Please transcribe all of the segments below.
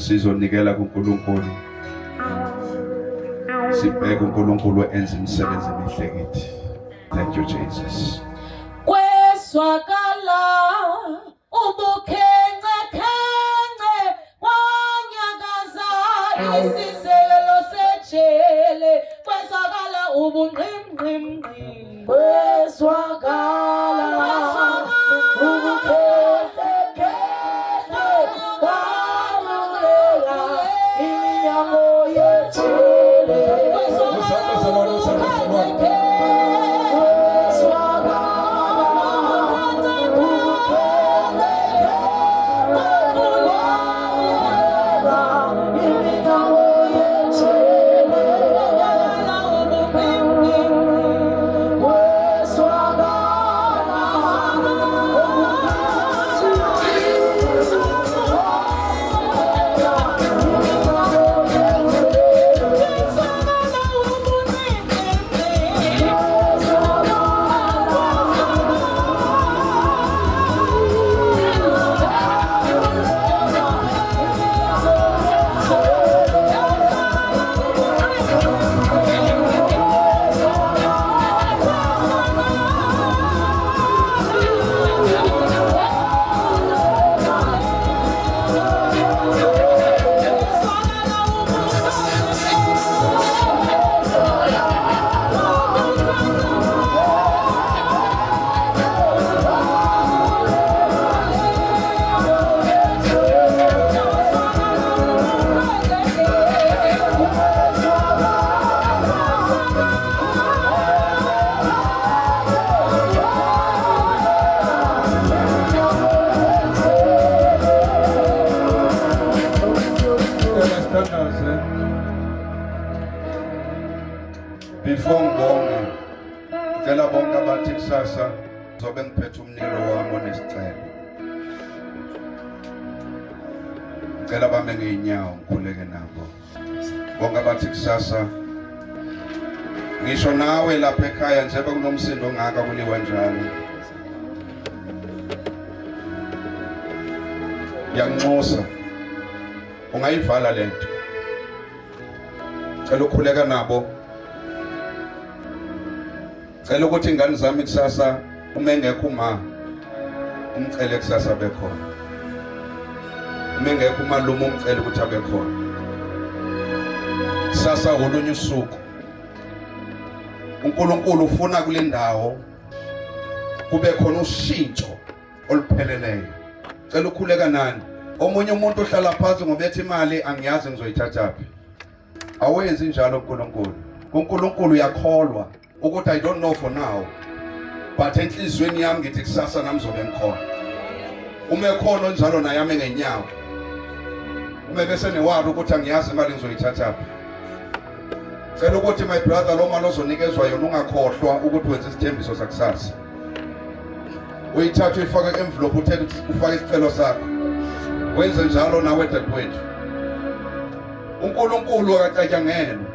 sizonikela kuNkulunkulu sibheke uNkulunkulu enza imisebenzi emihle kithi. Thank you Jesus. Kweswakala ubukhence kwanyakaza isisekelo sejele kweswakala ubungqimqimqi kweswakala ubukhence kwanyakaza iminyango yejele Before ngibonge ngicela bonke abathi kusasa zobe ngiphethe umnikelo wami onesicelo. Ngicela bame ngeinyawo ngikhuleke nabo. Bonke abathi kusasa ngisho nawe lapha ekhaya njengoba kunomsindo ongaka kuliwa njalo. Yanxosa ungayivala lento. Ngicela ukukhuleka nabo. Cela ukuthi ingane zami kusasa uma engekho uma umcele kusasa bekhona. Uma engekho umalume umcele ukuthi abe khona. Kusasa olunye usuku. uNkulunkulu ufuna kule ndawo kube khona ushintsho olupheleleyo. Cela ukukhuleka nani. Omunye umuntu ohlala phansi ngoba ethi imali angiyazi ngizoyithathaphi. Awenzi njalo uNkulunkulu. uNkulunkulu uyakholwa ukuthi I don't know for now, but enhlizweni yami ngithi kusasa nami zobe ngikhona. Uma ekhona njalo nayami ngenyawo. Uma bese newari ukuthi angiyazi imali ngizoyithathaphi. Cela ukuthi my brother lo mali ozonikezwa yona ungakhohlwa ukuthi wenza isithembiso sakusasa. Uyithatha uyifaka envelope uthele ufake isicelo sakho. Wenze njalo nawe dadewethu. uNkulunkulu akacatshangelwa.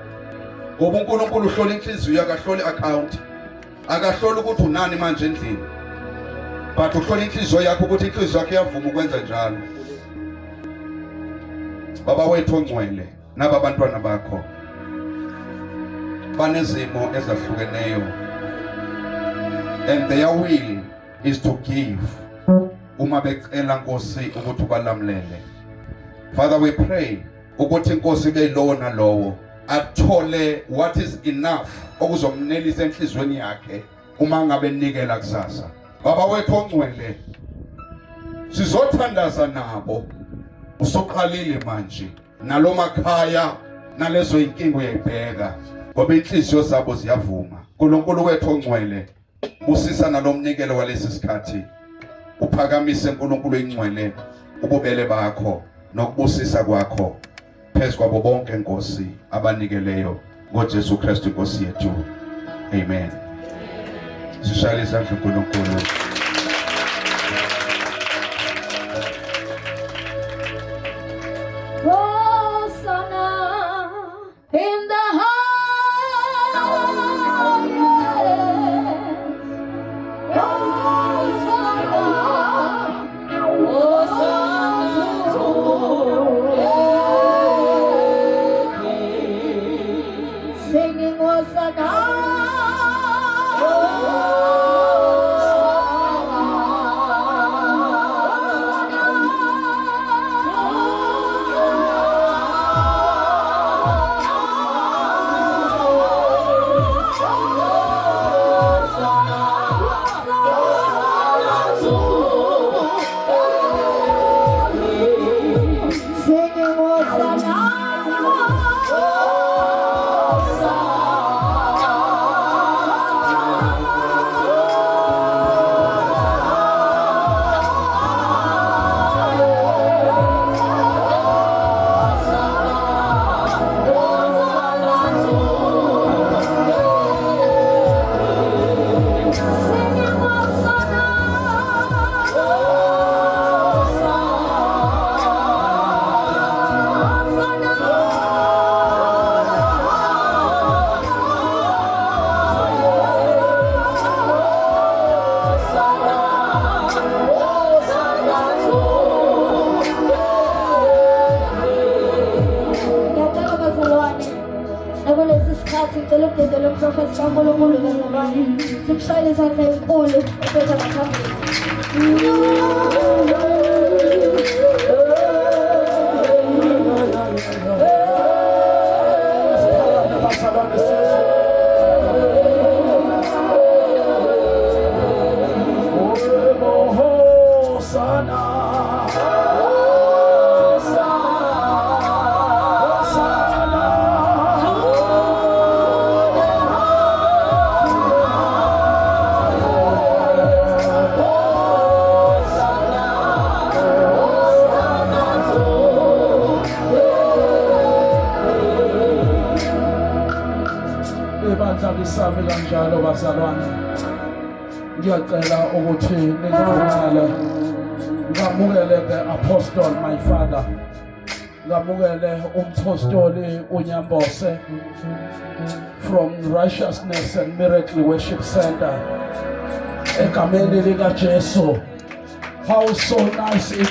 Ngoba uNkulunkulu uhlola inhliziyo akahloli account. Akahloli ukuthi unani manje endlini. But uhlola inhliziyo yakho ukuthi inhliziyo yakho iyavuma ukwenza njalo. Baba wethu ongcwele naba abantwana bakho banezimo ezahlukeneyo, and their will is to give. Uma becela Nkosi ukuthi ubalamlele. Father, we pray ukuthi Nkosi beyilona lowo athole what is enough okuzomnelisa enhlizweni yakhe uma ngabe nikela kusasa. Baba wethu ongcwele sizothandaza nabo usoqalile manje nalomakhaya nalezo inkingo uyayibheka ngoba inhliziyo zabo ziyavuma. uNkulunkulu wethu ongcwele busisa nalomnikelo walesi sikhathi. Uphakamise uNkulunkulu engcwele ububele bakho nokubusisa kwakho phezu kwabo bonke Nkosi abanikeleyo ngoJesu Kristu Nkosi yethu. Amen. Sishayile isandla uNkulunkulu. In the highest, Sicela ukudedela umprofethi kaNkulunkulu ngezabanye. Simshayele izandla enkulu ebetha ngaphambili. Sami kanjalo bazalwane, ngiyacela ukuthi ningivumele ngamukele the apostle my father, ngamukele umpostoli uNyambose from Righteousness and Miracle Worship Center egameni lika Jesu. How so nice it is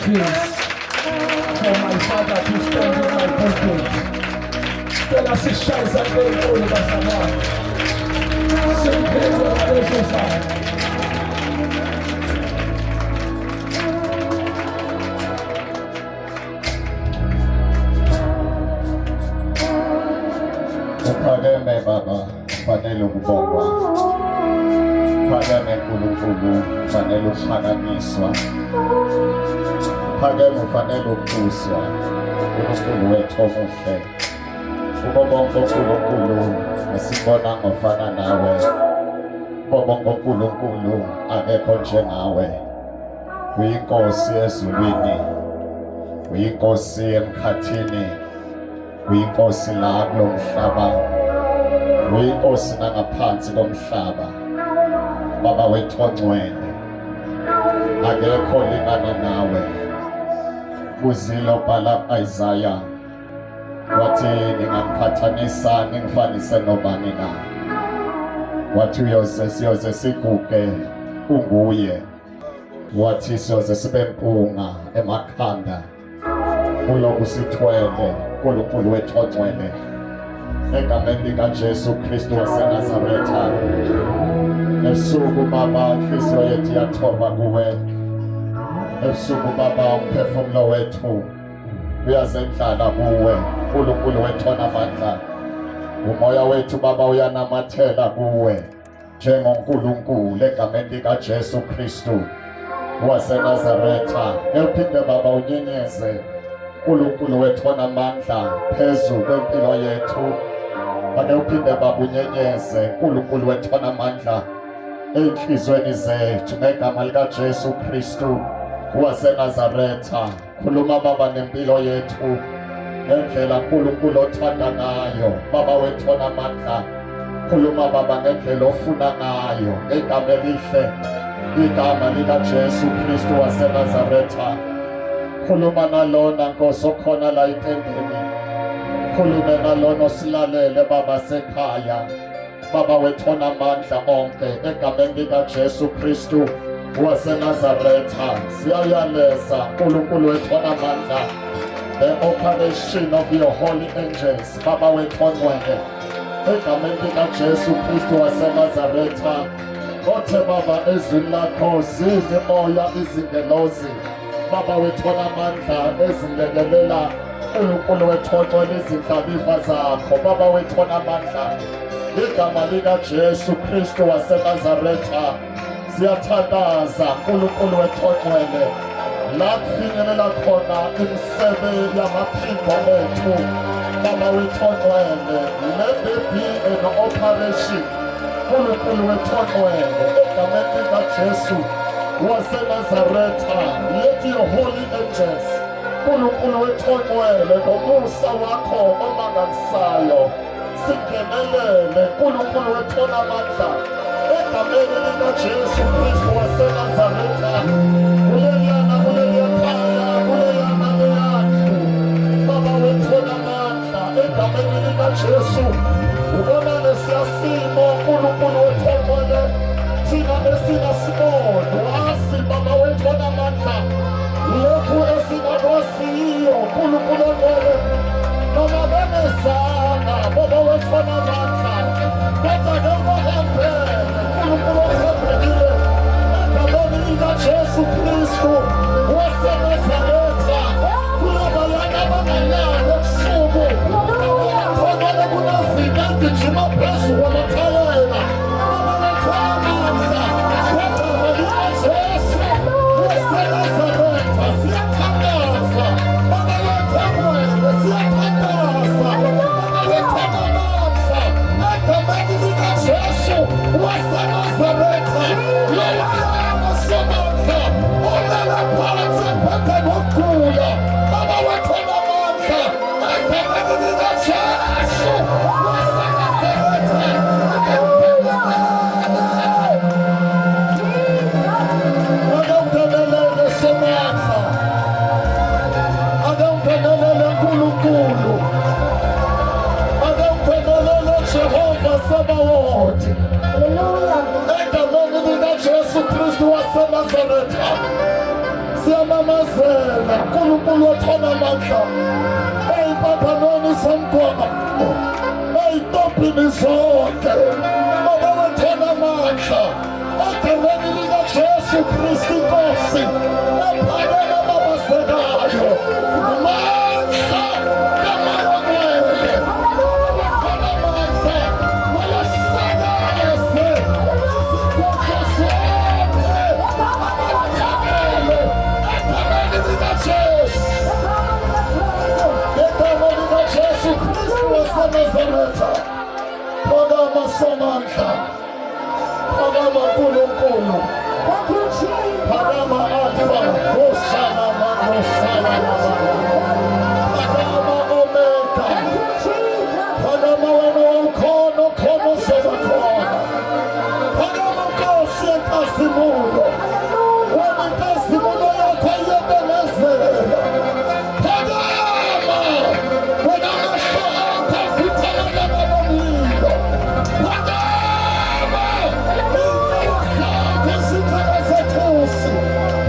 for my father to stand in my pulpit. Tell us it's shy Sunday all bazalwane. Uphakeme Baba, fanele ukubongwa. Uphakeme Nkulunkulu, fanele ukuphakanyiswa. Uphakeme ufanele ukubuswa. uNkulunkulu wethu omuhle. Kubo bonke uNkulunkulu esibona ngofana nawe. Kubo bonke uNkulunkulu akekho njengawe. Uyinkosi ezulwini. Uyinkosi emkhathini. Uyinkosi la kulo mhlaba. Uyinkosi nangaphansi komhlaba. Baba wethu ongcwele. Akekho lingana nawe. Kuzilo bhala Isaiah. Wathi ningamqhathanisa ningifanise nobani na. Wathi siyoze siguge unguye. Wathi siyoze sibe mpunga emakhanda. Kuloku sithwele uNkulunkulu wethu ongcwele. Egameni likaJesu Kristu waseNazaretha. Ebusuku Baba inhliziyo yethu yathoba kuwe. Ebusuku Baba umphefumulo wethu uyazendlala kuwe. uNkulunkulu wethu onamandla. Umoya wethu Baba uyanamathela kuwe. NjengoNkulunkulu egameni likaJesu Kristu waseNazaretha. Uphinde Baba unyenyeze uNkulunkulu wethu onamandla phezu kwempilo yethu. Ake uphinde Baba unyenyeze uNkulunkulu wethu onamandla enhlizweni zethu ngegama likaJesu Kristu waseNazaretha. Khuluma Baba nempilo yethu ngendlela uNkulunkulu othanda ngayo. Baba wethu onamandla, khuluma Baba ngendlela ofuna ngayo ngegama elihle, igama likaJesu Kristu waseNazaretha. Khuluma nalona Nkosi okhona la etendeni. Khulume nalona osilalele Baba sekhaya. Baba wethu onamandla onke egameni likaJesu Kristu waseNazaretha. Siyayaleza uNkulunkulu wethu onamandla, the operation of your holy angels. Baba wethu ongcwele egameni likaJesu Kristu waseNazaretha. Othe Baba ezwini lakho ziyimoya izingelozi. Baba wethu onamandla ezilekelela uNkulunkulu wethu ongcwele izindlalifa zakho. Baba wethu onamandla igama likaJesu Kristu waseNazaretha. Siyathandaza uNkulunkulu wethu ongcwele la kufinyelela khona imisebe yamaphimbo ethu. Baba wethu ongcwele, let there be an operation uNkulunkulu wethu ongcwele egameni likaJesu waseNazaretha. Let your holy angels uNkulunkulu wethu ongcwele ngomusa wakho omangalisayo singenelele uNkulunkulu wethu onamandla egameni likaJesu Kristu waseNazaretha. Kuleliyana kuleliyakhaya kuleyana leyakho. Baba wethu onamandla egameni likaJesu. Ubonane siyasimo uNkulunkulu wethu ongcwele. Thina esingasiboni wazi Baba wethu onamandla lokhu esingakwaziyo uNkulunkulu ongcwele. Noma bemezana Baba wethu onamandla Yesu Kristu waseNazaretha kulabalana abanganalo ebusuku abakhona kunazinto egijima phezu kwamathayela abakhona amandla kwegama likaJesu waseNazaretha siyakhangaza abalethemwele siyakhangaza abalethemamandla egameni likaJesu waseNazaretha lolama somandla olala phansi phethe nokugula abawethona amandla egameni likaJesu waseNazaretha akamngenelele somandla akamngenelele nkulunkulu akamngenelele Jehova Sabaothi egameni likaJesu Kristu waseNazaretha siyamamazela nkulunkulu othona amandla ey'mpambanweni zomgwaqo ey'tobhini zonke abawethona amandla egameni likaJesu Kristu Inkosi ephakeme ababazekayo amandla kamayongcwele athona amandla walasakase isikhohlo sonke abawathamele egameni likaJesu egameni likaJesu Kristu waseNazaretha phakama somandla phakama nkulunkulu phakama Alfa Hosana Manosala phakama Omega phakama wena wawukhona khona uzobakhona phakama Nkosi yenkazimulo wena inkazimulo yakho iyebenezela phakama wena amehlo akho avuthelana nabomlilo phakama inyawo zakho zithaka zethusi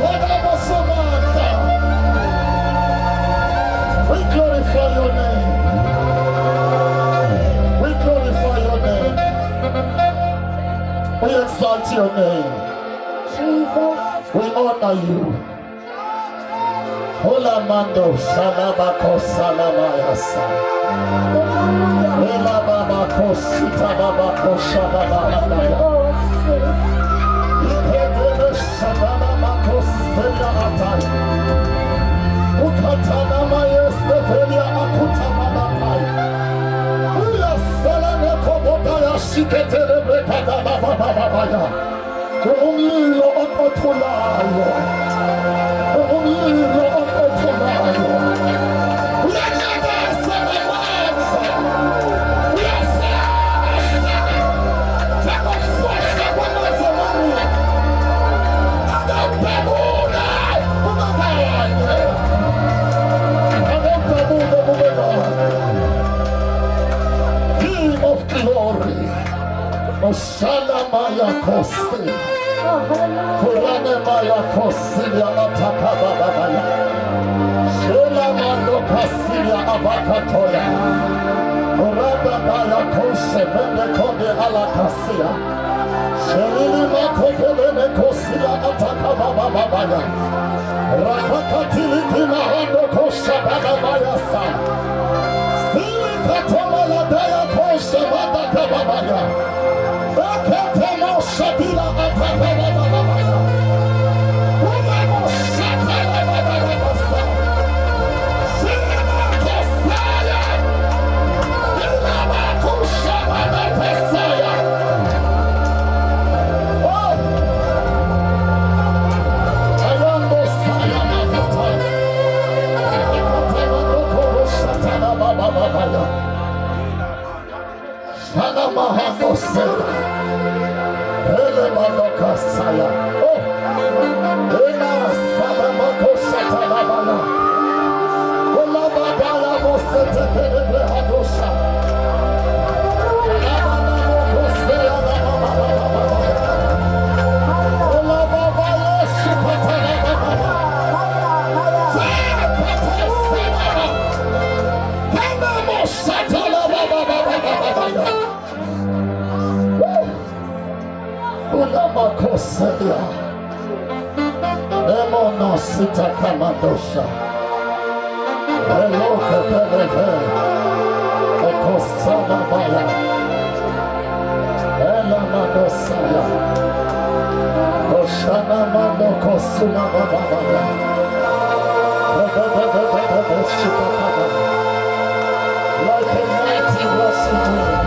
phakama somandla. We glorify your name. We glorify your name. We exalt your name. We honor you. Olamando Shalabako Salamayasa. Elababako Sitababako Shalabaya. Iketele Shalabako Selahatai. Ukatana Mayeste Velia Akutamanakai. Uya Salane Kobotaya Shiketele Brekada Bababaya. Umlilo okothulayo. Umlilo okothulayo. Uyanyakasa ngamandla. Uyafana. Njengokufohla kwamanzi amaningi. Akawubhebula ubekanye. Akawubhebula ubekanye. King of glory. Oshala Maya Kosi. Kurane Maya Kosi ya Ataka Babaya. Shela Mando Kasiya Abakatoya. Urada Maya Kose Mende Kode Alakasiya. Shelili Makopelene Kosiya Ataka Babaya. Rakakatili Kimahando Kosha Babaya Sa. Sili Katomala Daya Kosha Badaka Babaya. Rakatemo Shabila Ataka Babaya. Umemo Shatala Babaya Sa. Sila Kosaya. Ilama Kusha Babaya. Oh! Ayando Saya Makata. Ikatema Dokoro Shatala Babaya. Shana Mahako Sela. Ele Madoka Saya. Oh! Ena Sada Mako Shatala Babaya. Ola Babaya Mosete Kelebre Hadosha. Abana Moko Sela Babaya. Ola Babaya Supatala Babaya. Zapata Sela. Kama Mosatala Babaya. Ola Mako Sela. Mano sita kamadosha. Eloka beleve. Ekosana baya. Ela madosaya. Oshana mano kosuna babaya. Like a mighty rushing wind.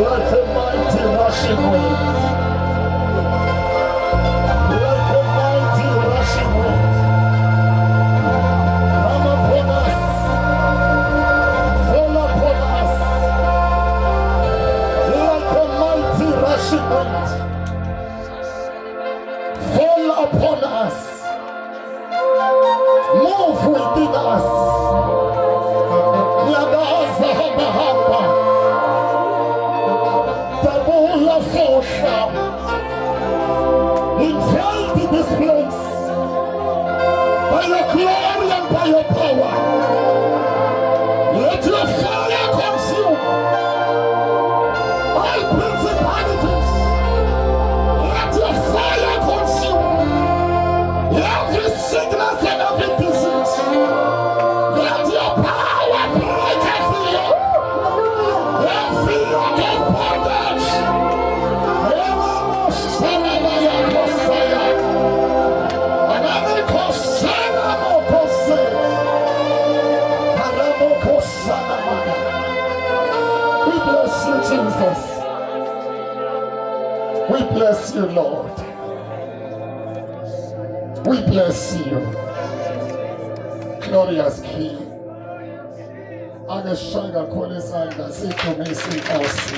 Like a mighty rushing wind. Like a mighty rushing wind. Come upon us. Fall upon us. Like a mighty rushing wind. Fall upon us. Move within us. Yadaza haba haba. Tabula fosha. Invade this place. By your glory and by your power. Let your fire consume all principalities. Let your fire consume every sickness and every disease. Let your power break every yoke of bondage. We bless you, Jesus. We bless you, Lord. We bless you, glorious King. Angeshaya khona isandla sidumise inkosi.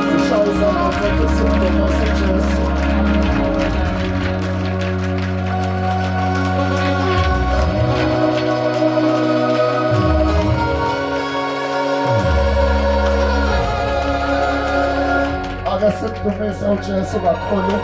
Sishaya izandla zethu sidumise Jesu. Sidumise uJesu kakhulu.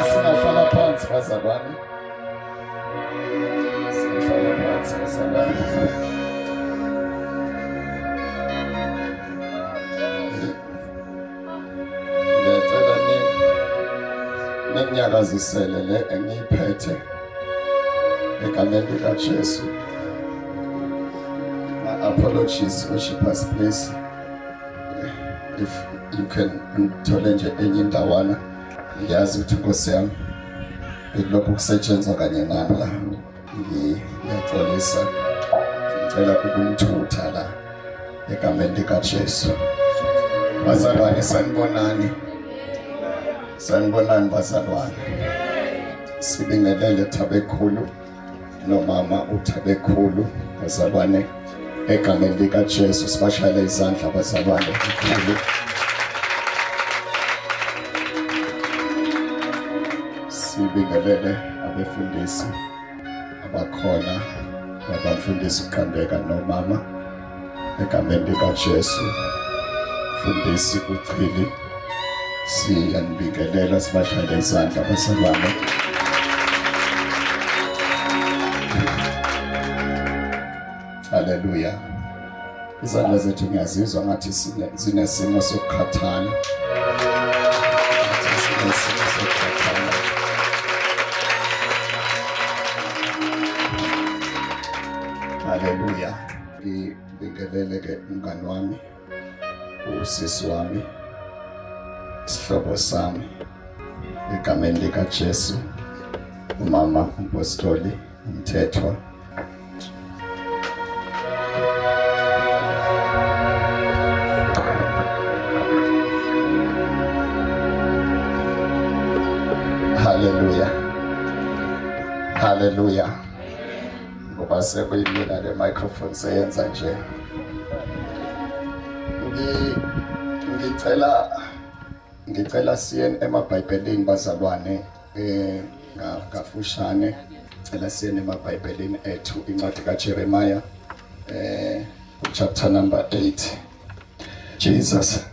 Singafala phansi bazalwane. Singafala phansi bazalwane. Nginyakazisele le engiyiphethe egameni likaJesu. My apologies, worshipers, please. If you can ngithole nje enye indawana. Ngiyazi ukuthi Nkosi yami bekulokhu kusetshenzwa kanye nami la. Ngiyaxolisa. Ngicela ukumthutha la egameni likaJesu. Bazalwane sanibonani. Sanibonani bazalwane. Sibingelele Thabekhulu nomama uThabekhulu bazalwane egameni likaJesu. Sibashayele izandla bazalwane kakhulu. Sibingelele abefundisi abakhona abafundisi uQandeka nomama egameni likaJesu. Fundisi uChili siyanibingelela sibashayele izandla bazalwane. Haleluya. Izandla zethu ngiyazizwa ngathi zinesimo sokukhathala. Haleluya. Ngibingelele ke umngani wami, usisi wami, isihlobo sami egameni likaJesu, umama uMpostoli Mthethwa. Haleluya. Haleluya. Ngoba sekuyimina le microphone seyenza nje. Ngicela siye emabhayibhelini bazalwane ngafushane. Ngicela siye emabhayibhelini ethu incwadi kaJeremiah chapter number 8. Jesus.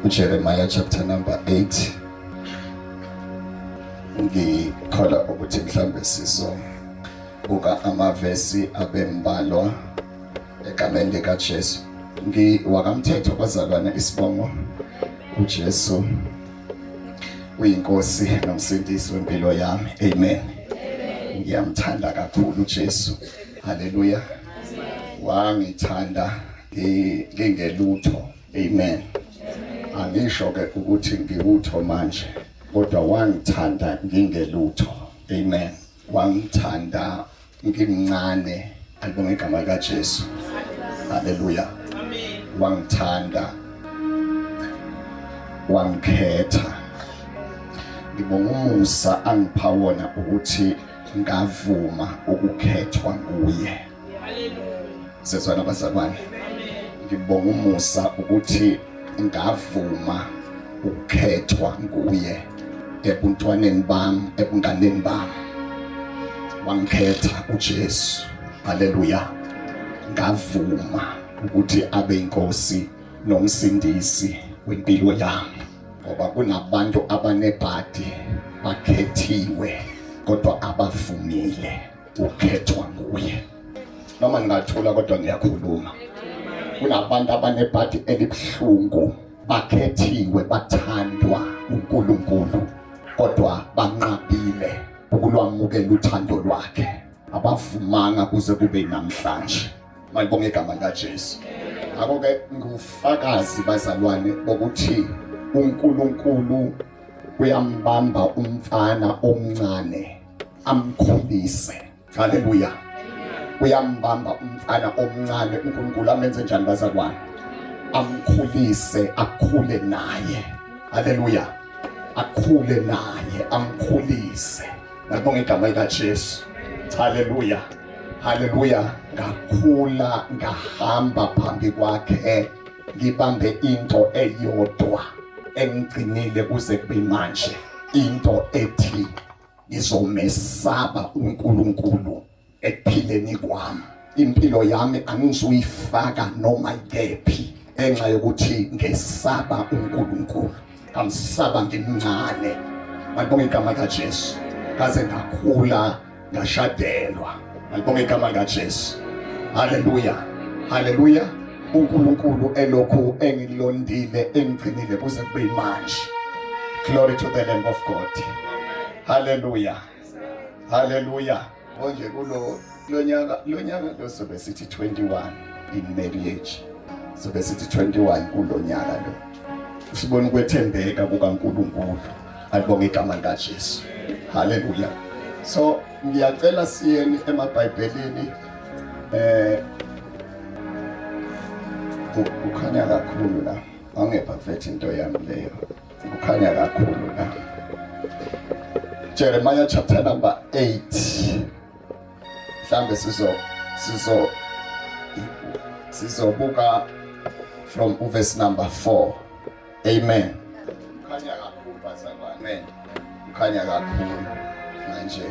Jeremiah chapter number 8. Ngikhola ukuthi mhlambe sizobuka amavesi abembalwa egameni likaJesu. Ngiwakamthetho bazalwane isibongo uJesu uyinkosi nomsindisi wempilo yami. Amen. Ngiyamthanda kakhulu uJesu. Hallelujah. Wangithanda ngingelutho. Amen. Angisho ke ukuthi ngiwutho manje, kodwa wangithanda ngingelutho. Amen. Wangithanda ngimncane. Alibonge igama likaJesu. Hallelujah. Amen. Wangithanda, wangikhetha. Ngibonga umusa angipha wona ukuthi ngavuma ukukhethwa nguye. Hallelujah. Sezwana bazalwane. Ngibonga umusa ukuthi ngavuma ukukhethwa nguye ebuntwaneni bami, ebunganeni bami. Wangikhetha uJesu. Hallelujah. Ngavuma ukuthi abe inkosi nomsindisi wempilo yami. Ngoba kunabantu abanebhadi bakhethiwe kodwa abavumile ukukhethwa nguye. Noma ngingathula kodwa ngiyakhuluma. Kunabantu abanebhadi elibuhlungu bakhethiwe bathandwa uNkulunkulu kodwa banqabile ukulwamukela uthando lwakhe. Abavumanga kuze kube namhlanje. Malibonge igama likaJesu. Ngakho ke ngufakazi bazalwane ukuthi uNkulunkulu uyambamba umfana omncane amkhulise. Hallelujah. Uyambamba umfana omncane uNkulunkulu amenze njani bazalwane? Amkhulise, akhule naye. Hallelujah. Akhule naye, amkhulise. Malibonge igama likaJesu. Hallelujah. Hallelujah. Ngakhula ngahamba phambi kwakhe ngibambe into eyodwa engigcinile kuze kube manje, into ethi ngizomesaba uNkulunkulu ekuphileni kwami. Impilo yami angizuyifaka noma ikephi enxa yokuthi ngesaba uNkulunkulu. Ngamsaba ngimncane. Malibonge igama likaJesu. Kaze ngakhula ngashadelwa. Malibonge igama likaJesu. Hallelujah. Hallelujah. uNkulunkulu elokhu engilondile engigcinile kuze kube manje. Glory to the Lamb of God. Hallelujah. Hallelujah. Konje lo nyaka lo sobe sithi 21 in marriage. Sobe sithi 21 kulo nyaka lo. Usibona ukwethembeka kukaNkulunkulu. Alibonge igama likaJesu. Hallelujah. So ngiyacela siyeni emaBhayibhelini kukhanya kakhulu la. Angephathethi into yami leyo. Kukhanya kakhulu la. Jeremiah chapter number 8. Mhlambe sizobuka from verse number 4. Amen. Kukhanya kakhulu bazalwane. Amen. Kukhanya kakhulu manje.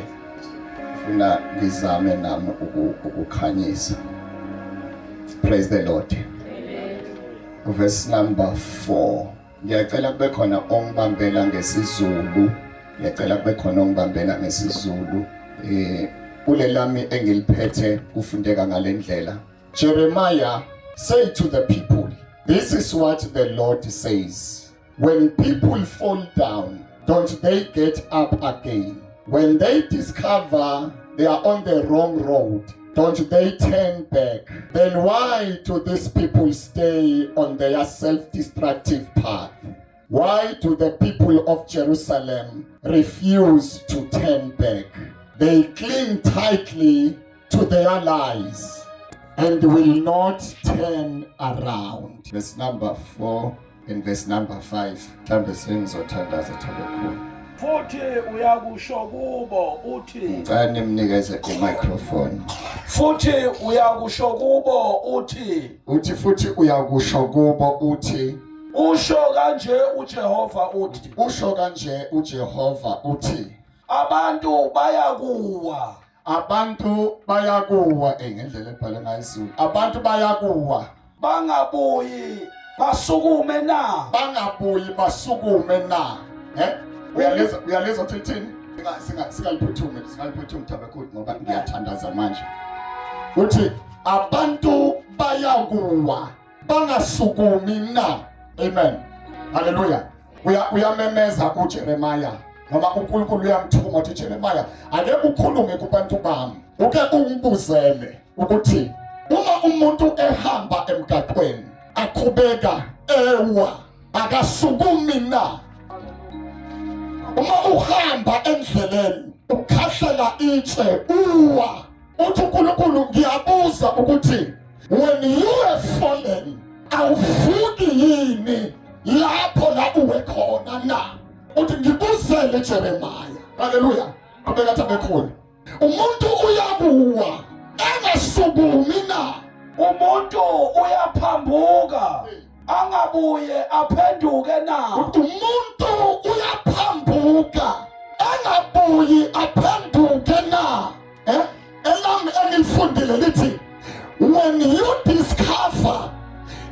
Ufuna ngizame nami ukukhanyisa. Praise the Lord. Amen. Verse number 4. Ngiyacela kube khona ongibambela ngesizulu. Ngiyacela kube khona ongibambela ngesizulu. Kulelami engiliphethe kufundeka ngalendlela. Jeremiah said to the people, this is what the Lord says. When people fall down, don't they get up again? When they discover they are on the wrong road, don't they turn back? Then why do these people stay on their self-destructive path? Why do the people of Jerusalem refuse to turn back? They cling tightly to their lies and will not turn around. Verse number 4 and verse number 5. Futhi uyakusho kubo uthi Ngicela nimnikeze i-microphone. Futhi uyakusho kubo uthi Futhi uyakusho kubo uthi usho kanje uJehova uthi Usho kanje uJehova uthi abantu bayakuwa abantu bayakuwa ngendlela ebhala ngayizulu. Abantu bayakuwa bangabuyi basukume na. Bangabuyi basukume na. Uyalezwa thithini? Singaliphuthumi Thabakhuthi ngoba ngiyathandaza manje. Uthi abantu bayakuwa bangasukumi na. Amen. Hallelujah. Uyamemeza uJeremiah noma uNkulunkulu uyamthuma uthi Jeremiah ake ukhulume kubantu bami. Uke ungibuzele ukuthi uma umuntu ehamba emgaqweni aqhubeka ewa akasukumi na. Uma uhamba endleleni ukhahlela itshe uwa uthi uNkulunkulu ngiyabuza ukuthi when you have fallen awuvuki yini lapho la uwe khona na. Uthi ngibuzele Jeremiah. Hallelujah. Abeka Thabakhuthi. Umuntu uyabuwa engasukumi na. Umuntu uyaphambuka angabuye aphenduke na. Umuntu uyaphambuka angabuyi aphenduke na. Elami engilifundile lithi when you discover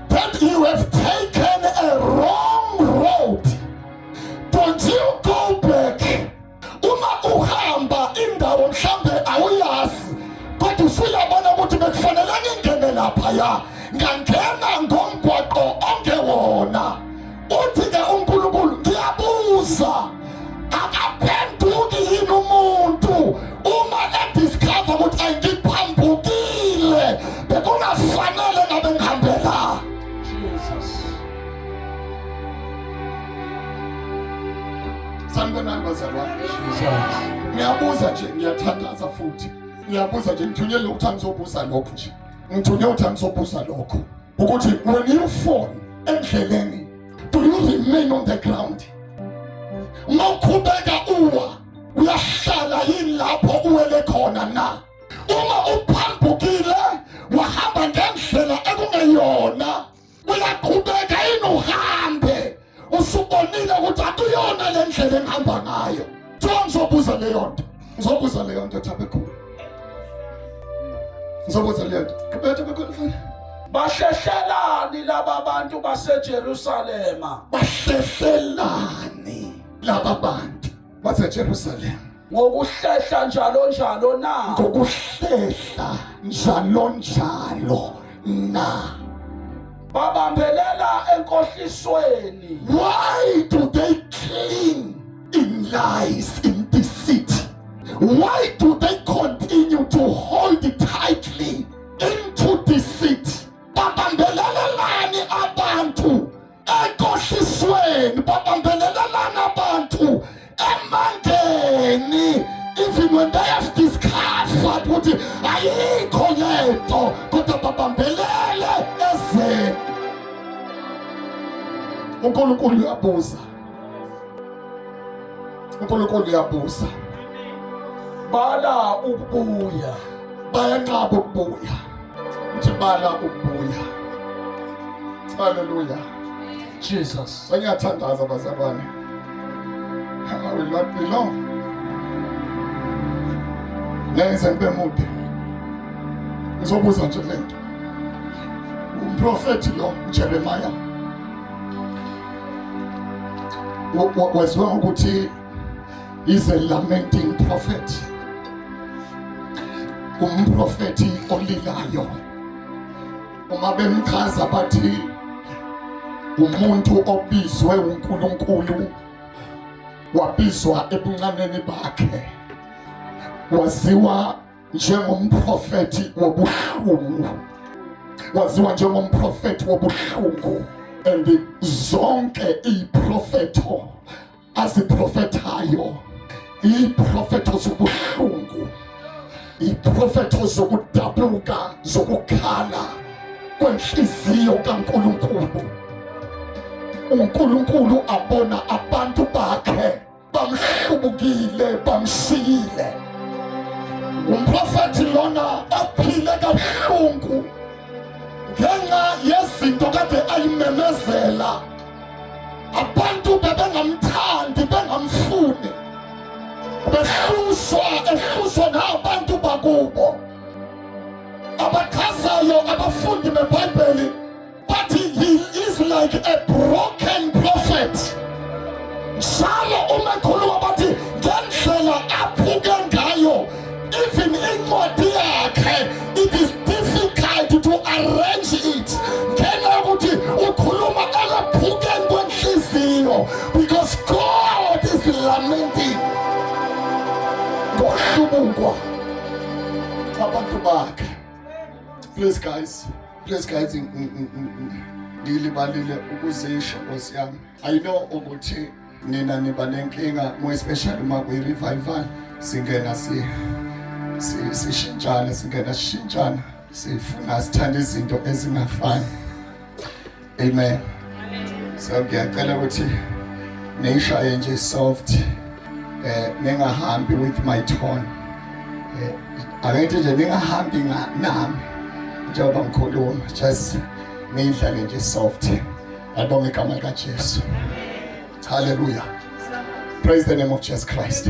that you have taken a wrong road, don't you go back. Uma uhamba indawo mhlambe awuyazi kodwa usuyabona ukuthi bekufanele ngingene lapha ya ngangena ngomgwaqo ongewona. Uthi-ke uNkulunkulu ngiyabuza akaphenduki yini umuntu uma ediscover ukuthi angiphambukile bekungafanele ngabe ngihambela. Sanibonani bazalwane. Ngiyabuza nje, ngiyathandaza futhi. Ngiyabuza nje, ngithunyelwe ukuthi angizobuza lokho nje. Ngithunyelwe ukuthi angizobuza lokho. Ukuthi when you fall endleleni, do you remain on the ground? Mawuqhubeka uwa, uyahlala yini lapho uwele khona na? Uma uphambukile, wahamba ngendlela ekungeyona, uyaqhubeka yini uhambe? Usubonile ukuthi akuyona le ndlela engihamba ngayo. Ngizobuza leyo nto. Ngizobuza leyo nto Thabakhuthi. Ngizobuza leyo nto. Kubethe Thabakhuthi. Bahlehlelani laba bantu baseJerusalema. Bahlehlelani laba bantu baseJerusalema. Ngokuhlehla njalo njalo na. Ngokuhlehla njalo njalo na. Babambelela enkohlisweni. Why do they cling in lies, in deceit? Why do they continue to hold tightly into deceit? Babambelelelani abantu enkohlisweni, babambelelelani abantu emandeni, even when they have discovered ukuthi ayikho lento kodwa babambelele ezeni. uNkulunkulu uyabuza. uNkulunkulu uyabuza. Bala ukubuya. Bayanqaba ukubuya. Uthi bala ukubuya. Hallelujah. Jesus. Ngiyathandaza bazalwane. I will not be long. Lenze ngibe mude. Ngizobuza nje lento. Umprofeti lo Jeremiah waziwa ukuthi is a lamenting prophet. Umprofeti olilayo. Uma bemchaza bathi umuntu obizwe uNkulunkulu, wabizwa ebuncaneni bakhe, waziwa njengomprofeti wobuhlungu, waziwa njengomprofeti wobuhlungu. And zonke iprofeto aziprofetayo, iprofeto zobuhlungu, iprofeto zokudabuka, zokukhala kwenhliziyo kaNkulunkulu. uNkulunkulu abona abantu bakhe bamhlubukile, bamshiyile. Umprofeti lona aphile kabuhlungu ngenxa yezinto kade ayimemezela. Abantu bebengamthandi, bengamfuni, ehluswa nabantu kubo abachazayo abafundi beBhayibheli bathi he is like a broken prophet. Njalo uma ekhuluma bathi ngendlela aphuke ngayo, even incwadi yakhe it is difficult to arrange it. Ngenxa yokuthi ukhuluma akaphukeni kwenhliziyo because God is lamenting ngohlubukwa abantu bakhe. Please guys, ngilibalile ukuzisho Nkosi yami. I know ukuthi nina niba nenkinga, more especially uma kuyi-revival singena sishintshana sifuna sithanda izinto ezingafani. Amen. So ngiyacela ukuthi nishaye nje soft, ningahambi with my tone. Akethi nje ningahambi nami njengoba ngikhuluma, just nidlale nje soft. Ngibonga igama likaJesu. Hallelujah. Praise the name of Jesus Christ.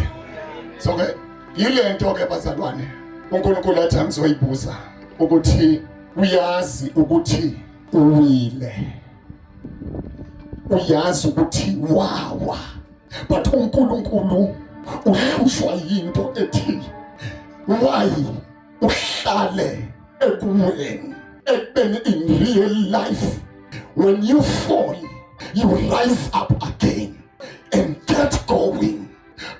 So ke yile nto ke bazalwane uNkulunkulu athi angizoyibuza ukuthi uyazi ukuthi uwile, uyazi ukuthi wawa, but uNkulunkulu uhlushwa yinto ethi why uhlale ekuweni, ekubeni in real life when you fall you rise up again and get going,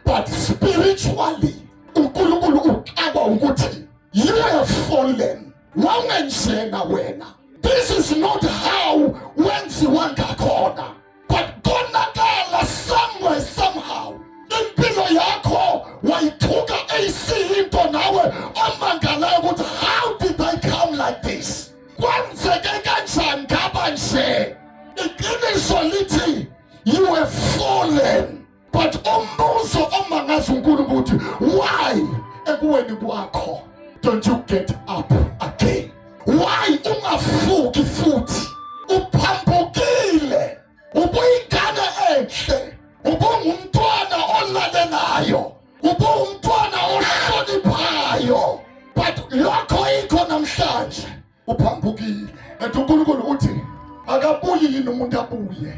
but spiritually uNkulunkulu uxaba ukuthi you have fallen. Wangenjena wena. This is not how wenziwa ngakhona, but konakala somewhere somehow. Impilo yakho wayithuka into nawe omangalayo ukuthi how did I come like this? Kwenzeke kanjani ngaba nje? Iqiniso lithi you have fallen, but umbuzo omangaza uNkulunkulu ukuthi why ekuweni kwakho don't you get up again? Why ungafuki futhi uphambukile? Ubuyingane enhle, ubungumntwana olalelayo, ubungumntwana ohloniphayo, but lokho ikho namhlanje uphambukile. Ethi uNkulunkulu uthi akabuyi yini umuntu abuye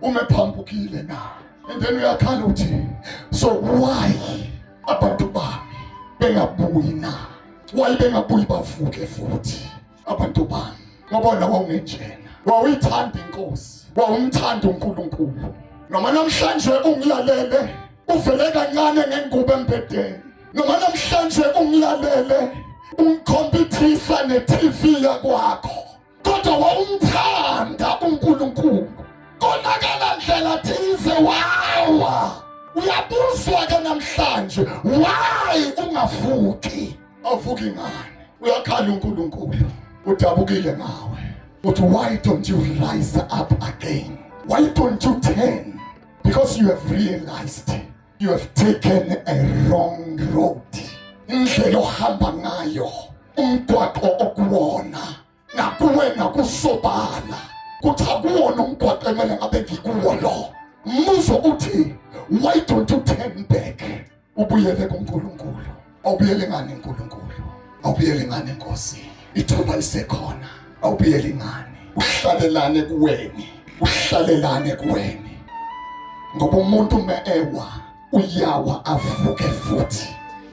uma ephambukile na? And then uyakhala uthi so why abantu bami bengabuyi na? Why bengabuyi bavuke futhi abantu bami? Ngoba wawungenjena, wawuyithanda inkosi, wawumthanda uNkulunkulu. Noma namhlanje ungilalele uvele kancane ngengubo embedeni, noma namhlanje ungilalele ungikhompithisa ne-TV yakwakho, kodwa wawumthanda uNkulunkulu. Konakala ndlela thize wawa. Uyabuzwa ke namhlanje why ungavuki? Awuvuki ngani? Uyakhala uNkulunkulu udabukile ngawe uthi why don't you rise up again? Why don't you turn? Because you have realized you have taken a wrong road. Indlela ohamba ngayo umgwaqo okuwona nakuwe nakusobala kuthi akuwona umgwaqo emele ngabe ngikuwo lo. Mbuzo uthi why don't you turn back? Ubuyele kuNkulunkulu. Awubuyele ngani uNkulunkulu? Awubuyele ngani Nkosi? Ithuba lisekhona. Awubuyele ngani? Uhlalelane kuweni. Uhlalelane kuweni. Ngoba umuntu meewa uyawa avuke futhi.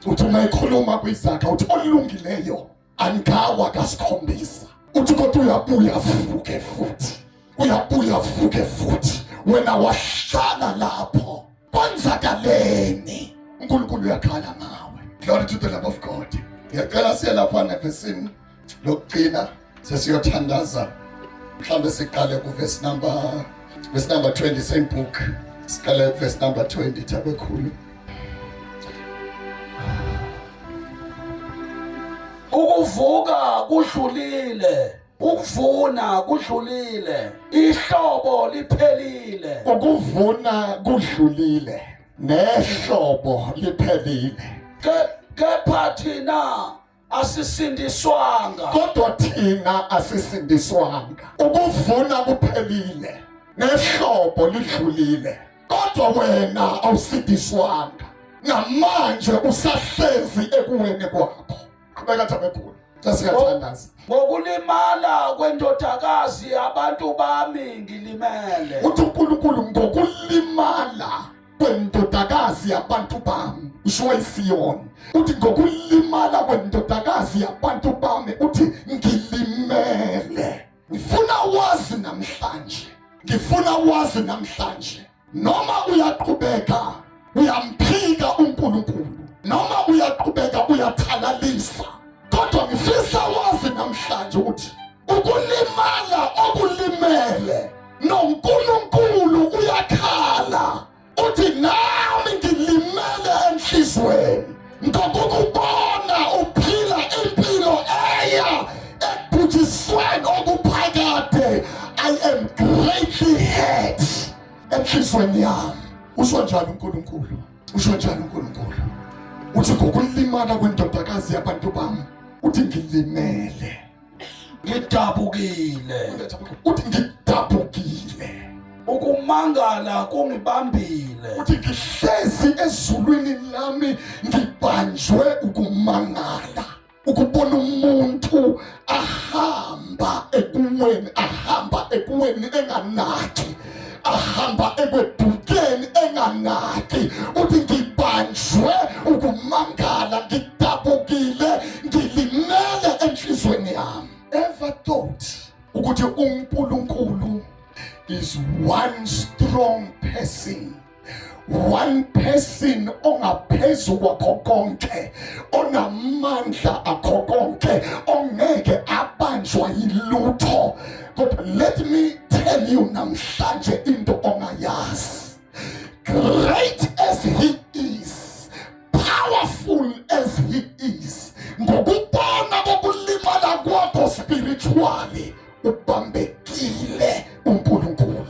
Uthi uma ekhuluma kwizakha uthi olungileyo angawa kasikhombisa. Uthi kodwa uyabuya avuke futhi. Uyabuya avuke futhi. Wena wahlala lapho kwenzakaleni? uNkulunkulu uyakhala ngawe. Glory to the Lamb of God. Ngiyacela siye lapha nevesini lokugcina sesiyothandaza. Mhlambe siqale ku verse number 20 same book. Siqale verse number 20 tabekhulu. Ukuvuka kudlulile, ukuvuna kudlulile, ihlobo liphelile. Ukuvuna kudlulile, nehlobo liphelile. Kepha thina asisindiswanga. Kodwa thina asisindiswanga. Ukuvuna kuphelile, nehlobo lidlulile, kodwa wena awusindiswanga. Namanje usahlezi ekuweni kwakho. Qhubeka Tabekhulu. Sasiyathandaza. Ngokulimala kwendodakazi abantu bami ngilimele. Uthi uNkulunkulu ngokulimala kwendodakazi yabantu bami. Usho iSiyoni. Uthi ngokulimala kwendodakazi yabantu bami uthi ngilimele. Ngifuna wazi namhlanje. Noma uyaqhubeka uyamphika uNkulunkulu. Noma uyaqhubeka uyathalalisa. Kodwa ngifisa wazi namhlanje ukuthi ukulimala okulimele noNkulunkulu uyakhala. Uthi nami ngilimele enhlizweni. Ngokukubona uphila impilo eya ekubujisweni okuphakade. I am greatly hurt enhlizweni yami. Usho njalo uNkulunkulu. Uthi ngokulimala kwendodakazi yabantu bami uthi ngilimele. Ngidabukile. Uthi ngidabukile. Ukumangala kungibambile. Uthi ngihlezi ezulwini lami ngibanjwe ukumangala. Ukubona umuntu ahamba ekuweni enganaki. Ahamba ekwedukeni enganaki. Uthi ngibanjwe ukumangala, ngidabukile, ngilimele enhlizweni yami. Ever thought ukuthi uNkulunkulu is one strong person. One person ongaphezu kwakho konke, onamandla akho konke, ongeke abanjwa yilutho. But let me tell you namhlanje into ongayazi. Great as he is, powerful as he is, ngokubona kokulimala kwakho spiritually, ubambekile uNkulunkulu.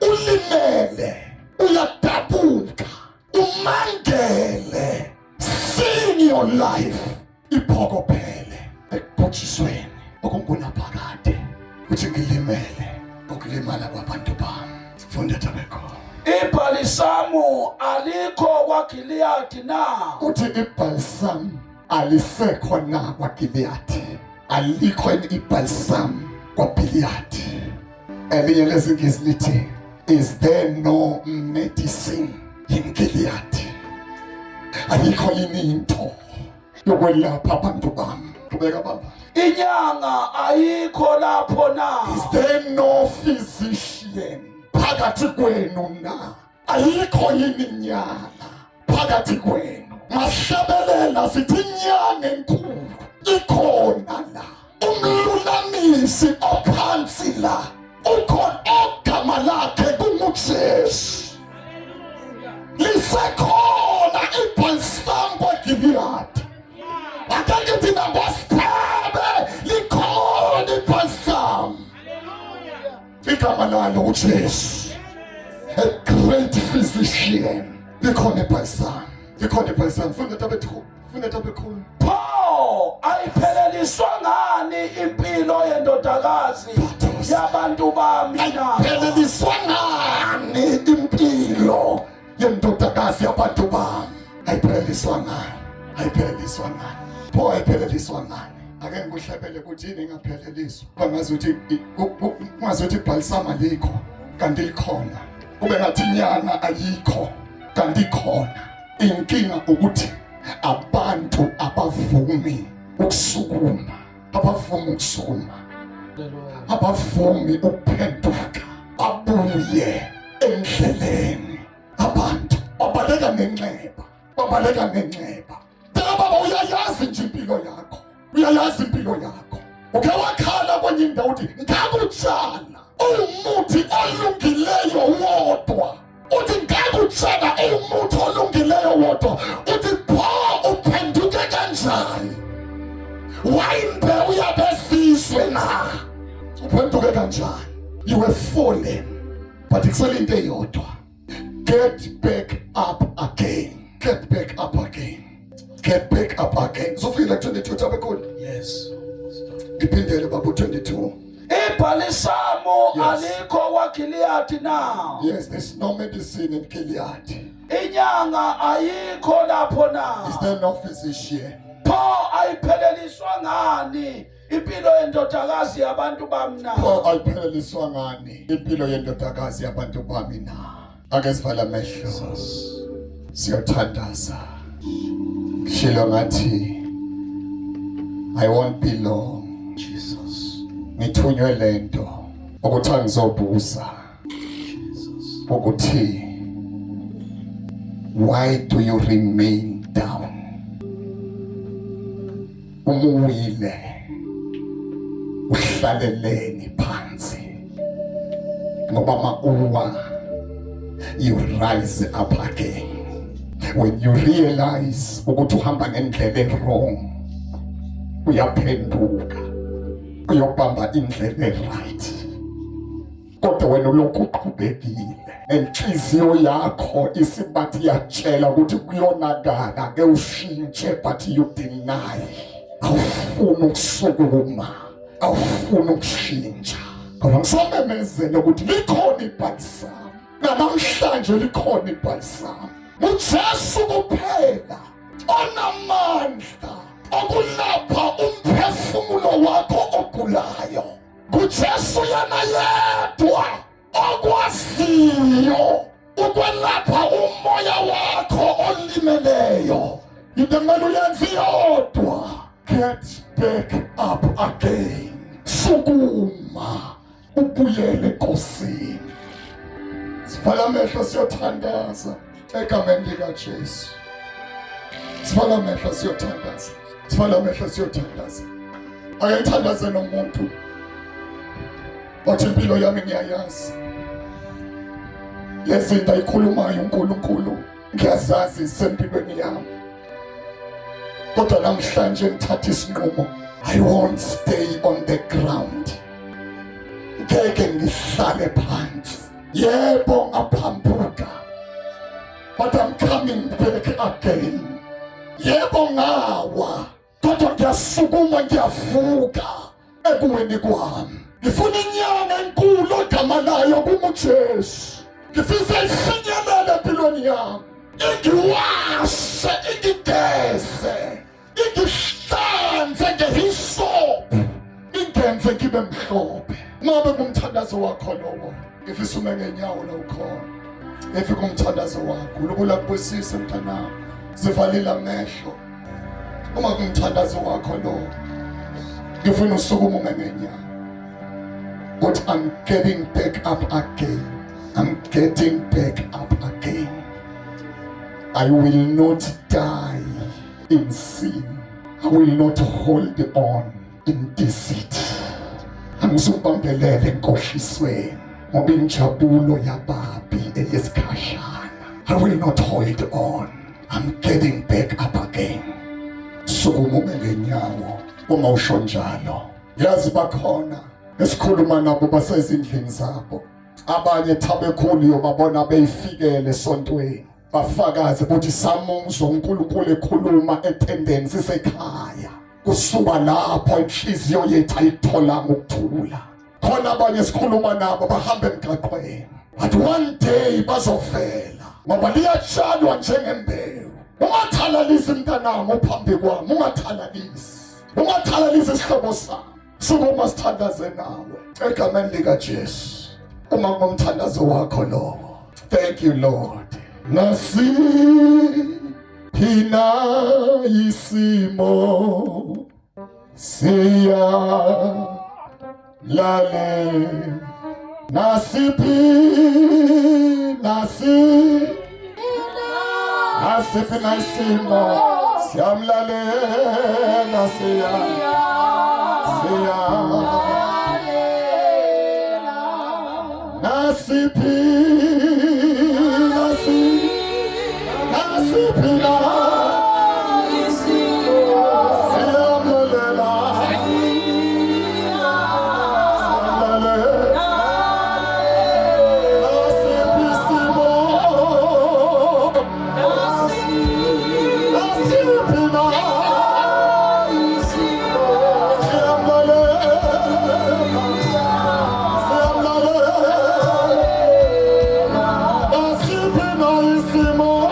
Ulimele, uyadabuka, umangele. See your life iphokophele ekubujisweni okungunaphakade. Uthi ngilimele ukulimala kwabantu bami. Funda Tabekhulu. Ibhalisamu alikho kwaGiliyadi na. Uthi ibhalisamu alisekho na kwaGiliyadi. Alikho ibhalisamu kwaGiliyadi. Elinye lezingisi lithi, is there no medicine in Gilead? Alikho yini into yokwelapha abantu bami? Qhubeka baba. Inyanga ayikho lapho na. Is there no physician phakathi kwenu na? Ayikho yini inyanga phakathi kwenu? Mahlabelela sithi inyanga enkulu ikhona la. Umlulamisi ophansi la. Ukhona ogama lakhe kunguJesu. Lisekhona ibhalisamu kwaGiliyadi. Akangithi nangosithebe likhona ibhalisamu. Igama lalo uJesu. A great physician. Likhona ibhalisamu. Funda Tabekhulu. Pho ayipheleliswa ngani impilo yendodakazi yabantu bami na. Ayipheleliswa ngani impilo yendodakazi yabantu bami? Ayipheleliswa ngani? Pho ayipheleliswa ngani? Ake ngikuhlebele ukuthi yini engapheleliswa. Ungazuthi ibhalisamu alikho kanti likhona. Kube ngathi inyanga ayikho kanti ikhona. Inkinga ukuthi abantu abavumi ukusukuma, abavumi ukuphenduka, babuye endleleni. Abantu babaleka nenxeba. Baba uyayazi nje impilo yakho. Uke wakhala kwenye indawo uthi ngakutshana umuthi olungileyo wodwa. Uthi ngakutshana umuthi olungileyo wodwa. Uthi pho uphenduke kanjani? Wayimbe uyabesizwe na. Uphenduke kanjani? You were fallen. But kusele into eyodwa. Get back up again. So feel like 22 Tabekhulu. Yes. Iphindele babu 22. Ibhalisamu alikho kwaGiliyadi na. Yes, there's no medicine in Gilead. Inyanga ayikho lapho na. Is there no physician? Pho ayipheleliswa ngani impilo yendodakazi yabantu bami na? Pho ayipheleliswa ngani impilo yendodakazi yabantu bami na? Ake sivala amehlo siyothandaza. Shilo ngathi I won't be long. Jesus. Ngithunywe lento ukuthi angizobuza ukuthi why do you remain down? Umuwile uhlaleleni phansi ngoba mauwa you rise up again. When you realize ukuthi uhamba ngendlela wrong, uyaphenduka uyobamba indlela right. Kodwa wena ulokhu uqhubekile nenhliziyo yakho isibathi yatshela ukuthi kuyonakala ke ushintshe, but you deny. Awufuni ukusukuma, awufuni ukushintsha. Kodwa ngisomemezele ukuthi likhona ibhalisami namhlanje, likhona ibhalisami. uJesu kuphela onamandla okulapha umphefumulo wakho ogulayo. kuJesu yena yedwa okwaziyo ukwelapha umoya wakho olimeleyo. Idemelo yenzi yodwa, get back up again. Sukuma ubuyele enkosini. Sivala amehlo siyothandaza egameni likaJesu. Sivala amehlo siyothandaza. Sivala amehlo siyothandaza. Ayethandaze nomuntu othi impilo yami ngiyayazi. Lezinto ayikhulumayo uNkulunkulu ngiyazazi isempilweni yami. Kodwa namhlanje ngithatha isinqumo. I won't stay on the ground. Ngeke ngihlale phansi. Yebo ngaphambuka, but I'm coming back again. Yebo ngawa, kodwa ngiyasukuma ngiyavuka ekuweni kwami. Ngifuna inyama enkulu egama layo kuMujesu. Ngifisa ifinyelele empilweni yami. Ingiwashe, ingigeze, ingihlanze ngehisopu, ingenze ngibe mhlophe. Ngabe kumthandazo wakho lowo, ngifisa ume ngenyawo la ukhona. Ngifika kumthandazo wakho, uLunkulunkulu akubusise mntanami. Zivalile amehlo. Uma kumthandazo wakho lowo, ngifuna usukuma ume ngenyawo. But I'm getting back up again. I'm getting back up again. I will not die in sin. I will not hold on in deceit. Angizubambelele enkoshisweni ngoba injabulo yababi eyesikhashana. I will not hold on. I'm getting back up again. Sukuma ngenyawo uma usho njalo. Yazi bakhona esikhuluma nabo basezindlini zabo. Abanye thabekhulu yobabona beyifikele esontweni. Bafakaze ukuthi samuzwa uNkulunkulu ekhuluma etendeni sisekhaya. Kusuka lapho inhliziyo yethu ayithola ukuthula. Khona abanye sikhuluma nabo bahamba emgaqweni. But one day bazovela. Ngoba liyatshalwa njengembewu. Ungathalalisi mntanami uphambi kwami, ungathalalisi. Ungathalalisi isihlobo sami. Sukuma sithandaze nawe egameni likaJesu. Uma ngomthandazo wakho lo. Thank you Lord. Nasi Pina isimo siya lale nasi Pina isimo siyamlale nasiya nasi Pina Simon,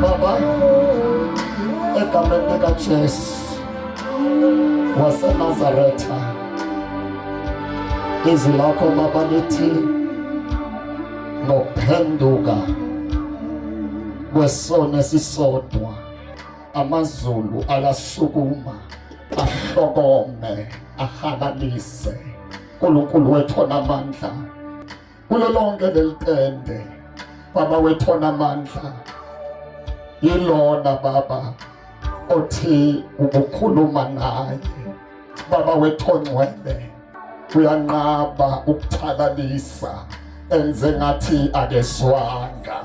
Baba, egameni likaJesu waseNazaretha, izwi lakho Baba lithi ngokuphenduka kwesono esisodwa amazulu alasukuma ahlokome ahalalise. uNkulunkulu wethu onamandla kulo lonke lelitende, Baba wethu onamandla yilona Baba othi ukukhuluma naye. Baba wethu ongcwele uyanqaba ukuthalalisa, enze ngathi akezwanga.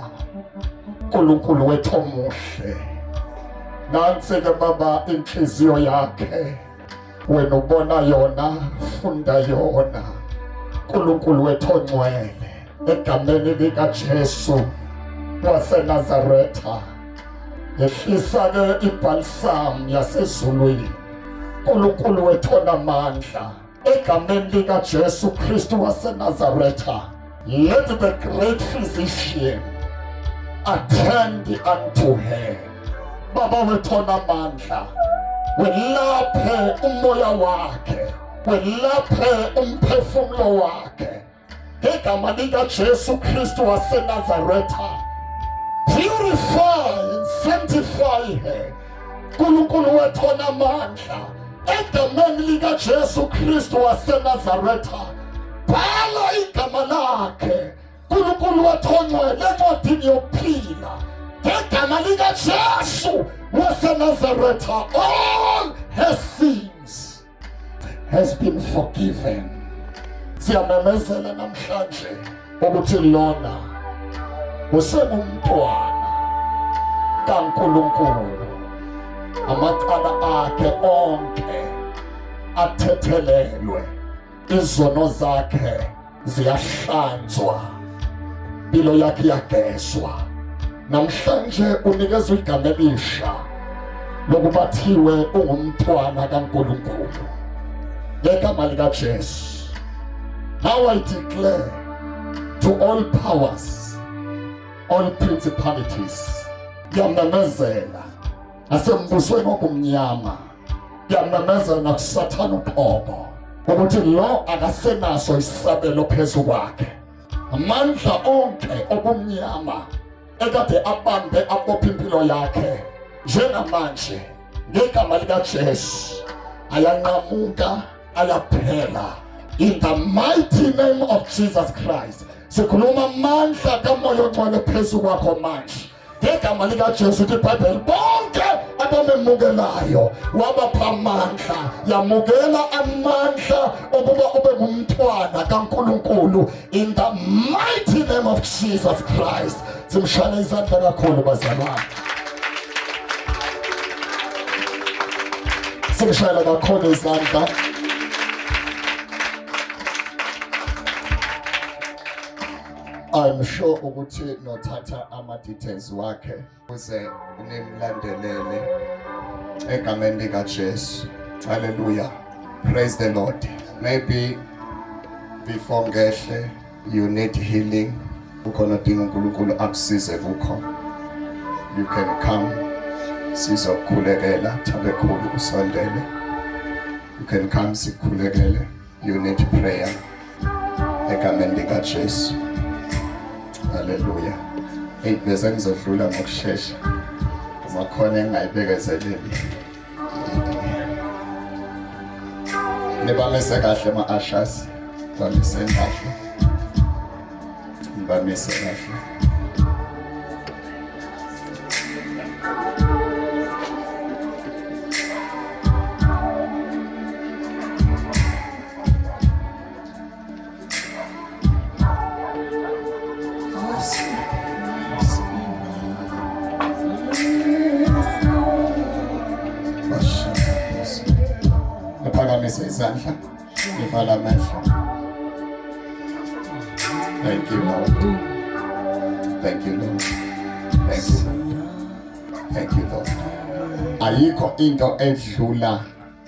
uNkulunkulu wethu omuhle, nansi-ke Baba inhliziyo yakhe, wena ubona yona, funda yona. uNkulunkulu wethu ongcwele, egameni likaJesu waseNazaretha, yehlisa-ke ibhalisamu yasezulwini. uNkulunkulu wethu onamandla, egameni likaJesu Kristu waseNazaretha, let the great physician attend unto her. Baba wethu onamandla, welaphe umoya wakhe, welaphe umphefumulo wakhe, ngegama likaJesu Kristu waseNazaretha. Purify and sanctify her. uNkulunkulu wethu onamandla, egameni likaJesu Kristu waseNazaretha, bhala igama lakhe uNkulunkulu wethu ongcwele encwadini yokuphila, ngegama likaJesu waseNazaretha. All her sins has been forgiven. Siyamemezela namhlanje ukuthi lona usengumntwana kaNkulunkulu, amacala akhe onke athethelelwe, izono zakhe ziyahlanzwa, impilo yakhe yagezwa. Namhlanje unikezwe igama elisha lokuba thiwe ungumntwana kaNkulunkulu ngegama likaJesu. Now I declare to all powers, all principalities, yamemezela nasembusweni obumnyama, yamemezela nakuSathane uqobo ukuthi lo akasenaso isabelo phezu kwakhe. Amandla onke obumnyama ekade abambe abopha impilo yakhe, njengamanje ngegama likaJesu ayanqamuka, ayaphela. In the mighty name of Jesus Christ, sikhuluma amandla kaMoya oNgcwele phezu kwakho manje ngegama likaJesu. iBhayibheli bonke abamemukelayo wabapha amandla. Yamukela amandla okuba ube ngumntwana kaNkulunkulu in the mighty name of Jesus Christ. Simshayele izandla kakhulu bazalwane, simshayele kakhulu izandla. I'm sure ukuthi nothatha ama-details wakhe ukuze nimlandelele egameni likaJesu. Hallelujah. Praise the Lord. Maybe before ngehle you need healing, ukhona udinga uNkulunkulu akusize kukho, you can come, sizokukhulekela. Thabe khulu usondele, you can come sikukhulekele. You need prayer egameni likaJesu. Hallelujah. Bese ngizodlula ngokusheshsha uma khona engayibekezeleli. Nibamise kahle ma-ushers, bamise kahle, bamise kahle. Niphakamise izandla, nivala amehlo. Thank you, Lord. Thank you, Lord. Thank you, Lord. Thank you, Lord. Ayikho into edlula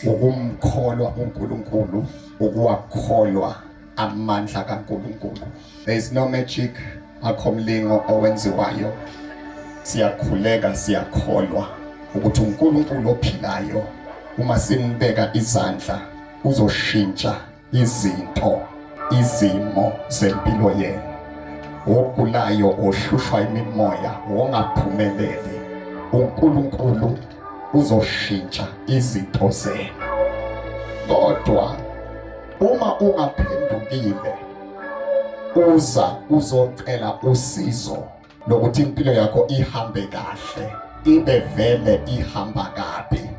ukumkholwa uNkulunkulu ukuwakholwa amandla kaNkulunkulu. There is no magic akhomlingo owenziwayo. Siyakhuleka siyakholwa ukuthi uNkulunkulu ophilayo uma simbeka izandla uzoshintsha izinto, izimo zempilo yenu. Ogulayo, ohlushwa imimoya, wongaphumeleli, uNkulunkulu uzoshintsha izinto zenu. Kodwa uma ungaphendukile uza uzocela usizo lokuthi impilo yakho ihambe kahle, ibe vele ihamba kabi,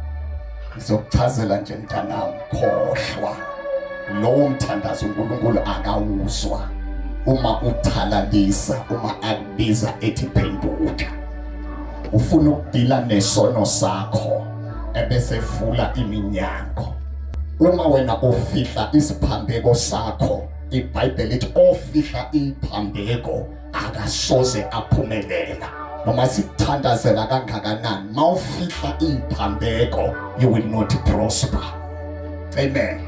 ngizokuchazela nje mntanami, khohlwa lowo mthandazo uNkulunkulu akawuzwa uma uthalalisa, uma akubiza ethi phenduka. Ufuna ukudila nesono sakho ebese vula iminyango. Uma wena ofihla isiphambeko sakho, iBhayibheli lithi ofihla iphambeko akasoze aphumelela. Noma sithandazela kangakanani, mawufihla iphambeko you will not prosper. Amen.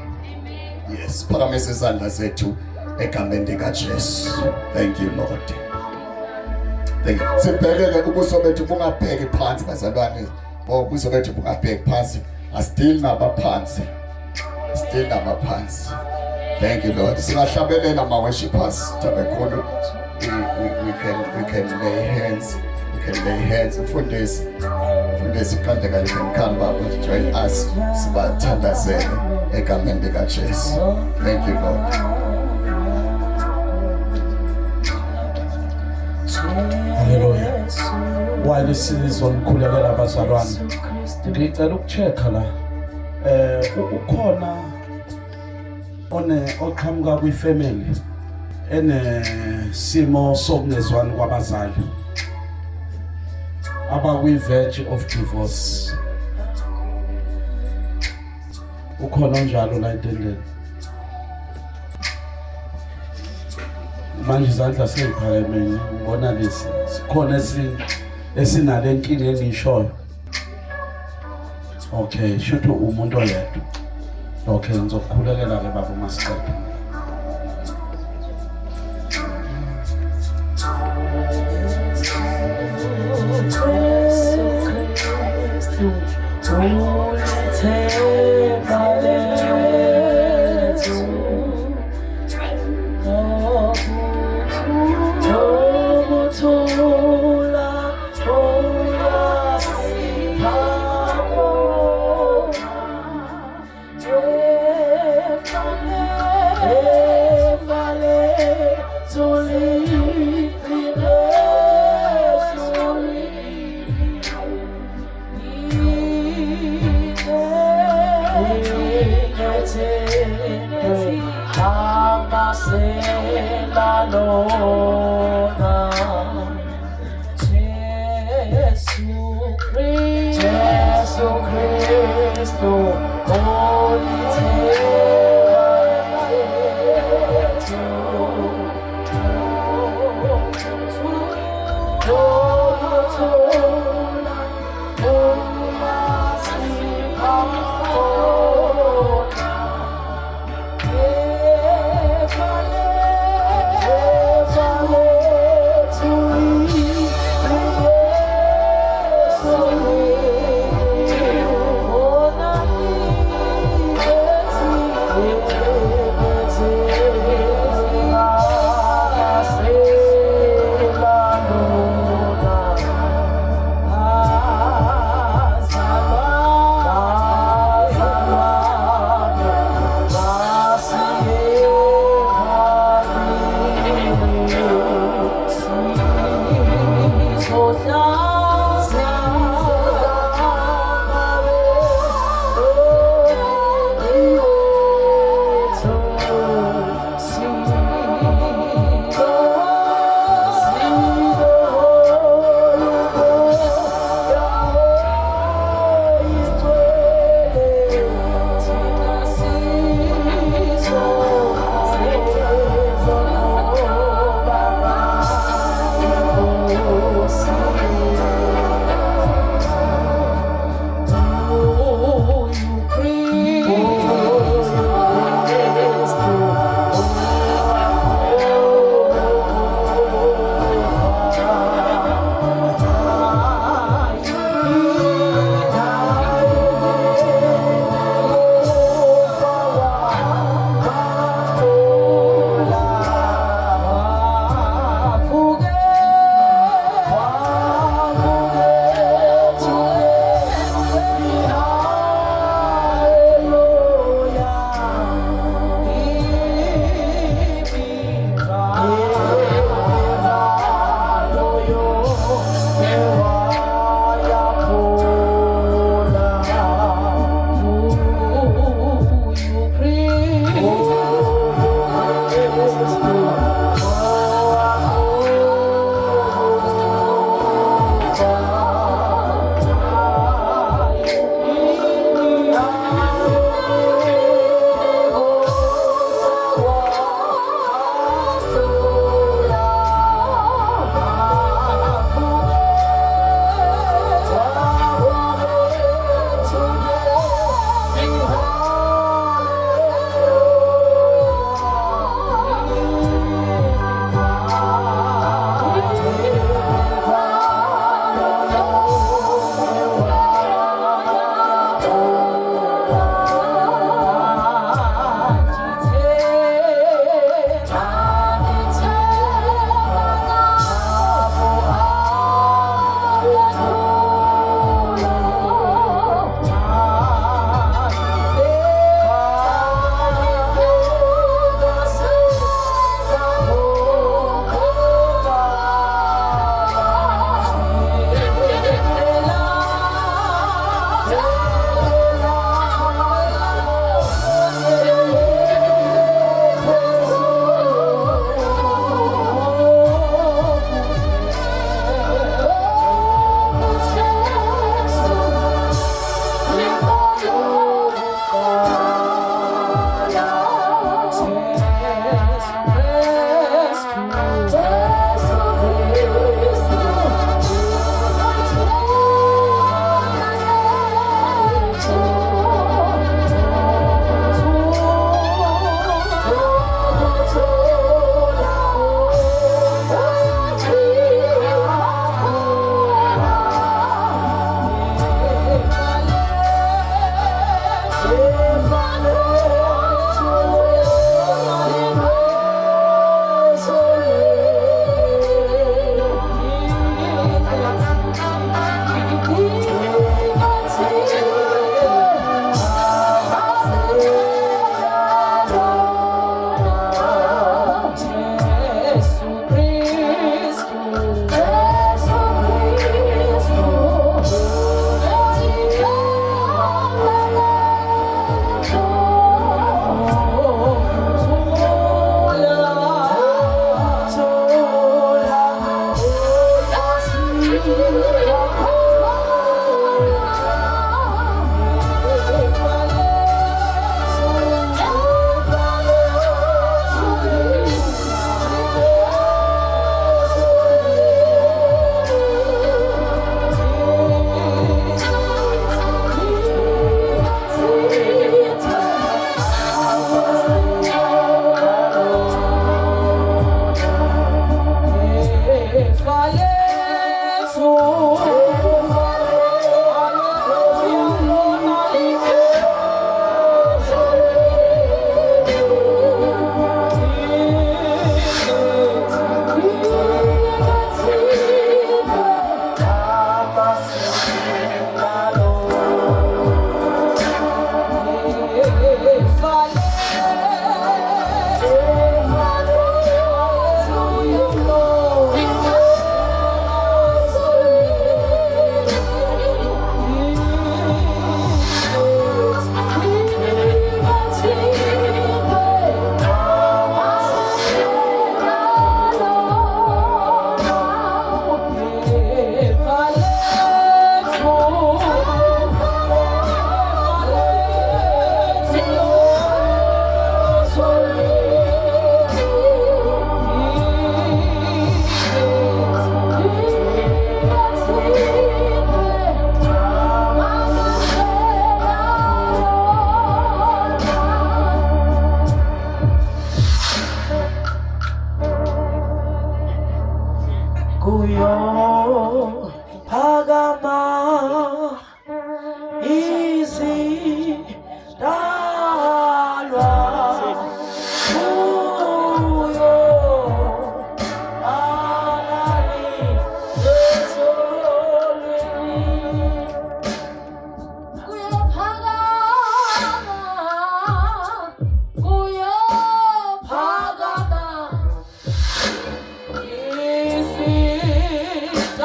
Yes, phakamisa izandla zethu egameni likaJesu. Thank you Lord. Thank you. Sibhekele ubuso bethu bungabheki phansi bazalwane. Ubuso bethu bungabheki phansi. Still nabaphansi. Still nabaphansi. Thank you Lord. Singahlabelela ama worshipers tabekhulu. We can lay hands. We can lay hands. Mfundisi Kandeka, you can come back and join us. Sibathandazele egameni likaJesu. Thank you Lord. Hallelujah. While isizwe ngikhulekela abazalwane, ngicela ukuchecka la ukhona oqhamuka kwifamily simo sokungezwani kwabazali abakwi-verge of divorce. Ukhona njalo la entendeni manje izandla seziphakeme, ngibona lesi sikhona esinale nkinga engishoyo. Okay, shuthu umuntu oyedwa. Okay, ngizokukhulekela ke baba masicela. kuyo phakama izidalwa kuyo alali ezolweni kuyophakama izidalwa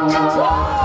Wow!